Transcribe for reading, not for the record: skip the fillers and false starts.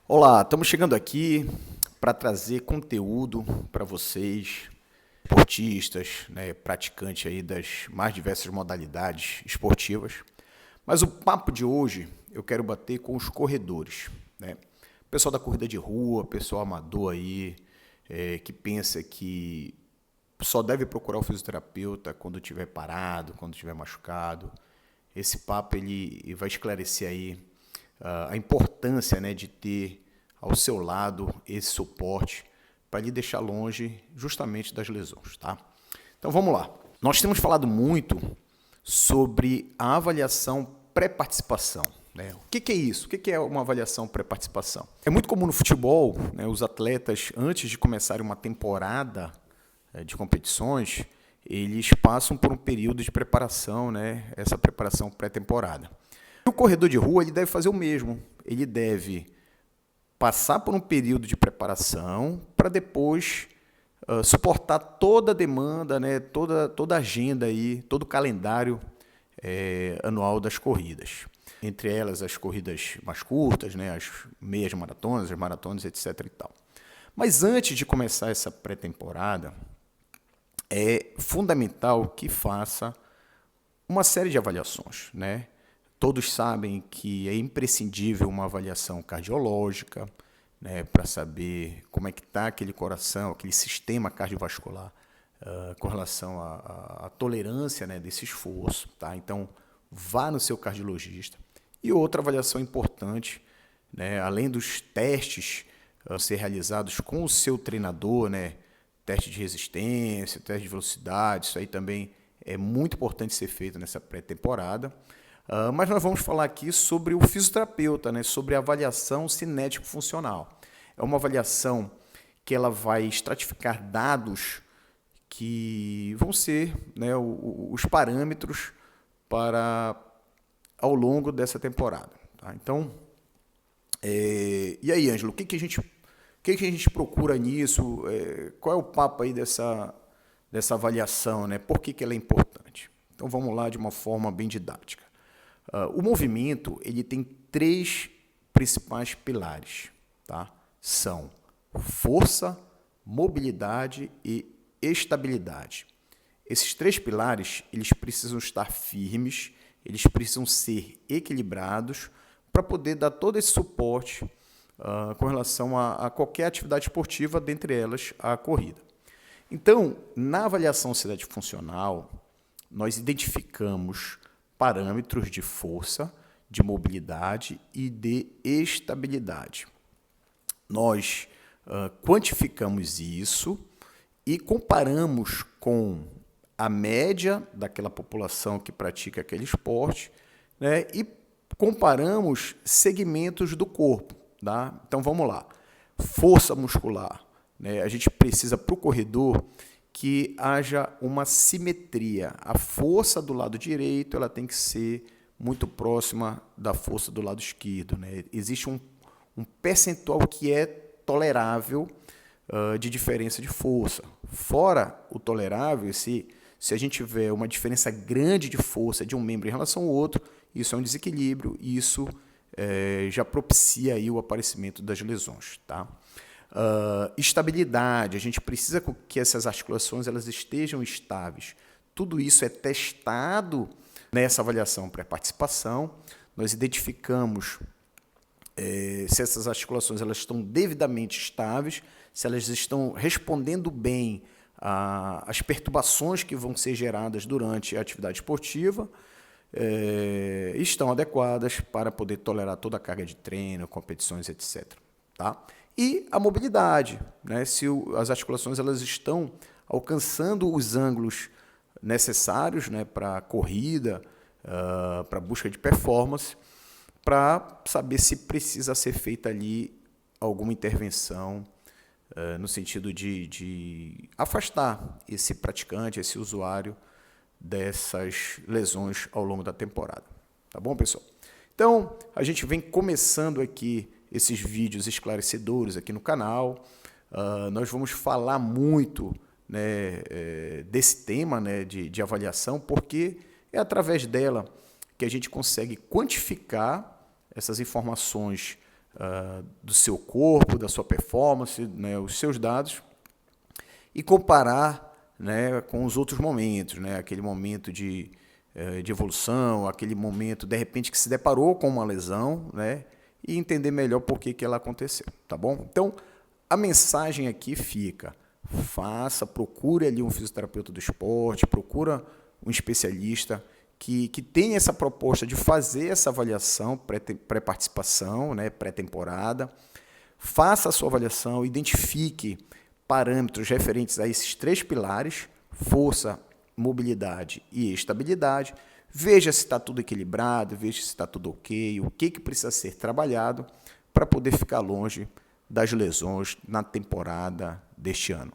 Olá, estamos chegando aqui para trazer conteúdo para vocês, esportistas, né, praticantes aí das mais diversas modalidades esportivas. Mas o papo de hoje eu quero bater com os corredores, né? Pessoal da corrida de rua, pessoal amador aí, que pensa que só deve procurar o fisioterapeuta quando estiver parado, quando estiver machucado. Esse papo ele vai esclarecer aí a importância, né, de ter ao seu lado esse suporte para lhe deixar longe justamente das lesões, tá? Então vamos lá. Nós temos falado muito sobre a avaliação pré-participação. Né? O que é isso? O que é uma avaliação pré-participação? É muito comum no futebol, né, os atletas, antes de começarem uma temporada de competições, eles passam por um período de preparação, né, essa preparação pré-temporada. O corredor de rua ele deve fazer o mesmo. Ele deve passar por um período de preparação para depois suportar toda a demanda, né, toda a agenda aí, todo o calendário anual das corridas. Entre elas as corridas mais curtas, né, as meias maratonas, as maratonas, etc. e tal. Mas antes de começar essa pré-temporada, é fundamental que faça uma série de avaliações, né? Todos sabem que é imprescindível uma avaliação cardiológica, né, para saber como é que está aquele coração, aquele sistema cardiovascular, com relação à tolerância, né, desse esforço. Tá? Então, vá no seu cardiologista. E outra avaliação importante, né, além dos testes ser realizados com o seu treinador, né, teste de resistência, teste de velocidade, isso aí também é muito importante ser feito nessa pré-temporada. Mas nós vamos falar aqui sobre o fisioterapeuta, né, sobre a avaliação cinético-funcional. É uma avaliação que ela vai estratificar dados que vão ser, né, os parâmetros para ao longo dessa temporada. Tá? Então, e aí, Ângelo, o que a gente procura nisso? Qual é o papo aí dessa avaliação? Né? Por que ela é importante? Então, vamos lá de uma forma bem didática. O movimento ele tem três principais pilares, tá? São força, mobilidade e estabilidade. Esses três pilares eles precisam estar firmes, eles precisam ser equilibrados para poder dar todo esse suporte com relação a qualquer atividade esportiva, dentre elas a corrida. Então, na avaliação cinético funcional, nós identificamos parâmetros de força, de mobilidade e de estabilidade. Nós quantificamos isso e comparamos com a média daquela população que pratica aquele esporte, né, e comparamos segmentos do corpo. Tá? Então vamos lá. Força muscular. Né, a gente precisa para o corredor que haja uma simetria. A força do lado direito ela tem que ser muito próxima da força do lado esquerdo. Né? Existe um percentual que é tolerável de diferença de força. Fora o tolerável, se a gente tiver uma diferença grande de força de um membro em relação ao outro, isso é um desequilíbrio e isso já propicia aí o aparecimento das lesões. Tá? Estabilidade, a gente precisa que essas articulações elas estejam estáveis. Tudo isso é testado nessa avaliação pré-participação. Nós identificamos se essas articulações elas estão devidamente estáveis, se elas estão respondendo bem às perturbações que vão ser geradas durante a atividade esportiva, estão adequadas para poder tolerar toda a carga de treino, competições, etc. Tá? E a mobilidade, né? Se as articulações elas estão alcançando os ângulos necessários, né, para a corrida, para a busca de performance, para saber se precisa ser feita ali alguma intervenção no sentido de afastar esse praticante, esse usuário dessas lesões ao longo da temporada. Tá bom, pessoal? Então, a gente vem começando aqui esses vídeos esclarecedores aqui no canal. Nós vamos falar muito, né, desse tema, né, de avaliação, porque é através dela que a gente consegue quantificar essas informações do seu corpo, da sua performance, né, os seus dados, e comparar, né, com os outros momentos, né, aquele momento de evolução, aquele momento, de repente, que se deparou com uma lesão, né, e entender melhor por que ela aconteceu, tá bom? Então, a mensagem aqui fica: procure ali um fisioterapeuta do esporte, procura um especialista que tenha essa proposta de fazer essa avaliação pré-participação, né, pré-temporada, faça a sua avaliação, identifique parâmetros referentes a esses 3 pilares: força, mobilidade e estabilidade. Veja se está tudo equilibrado, veja se está tudo ok, o que precisa ser trabalhado para poder ficar longe das lesões na temporada deste ano.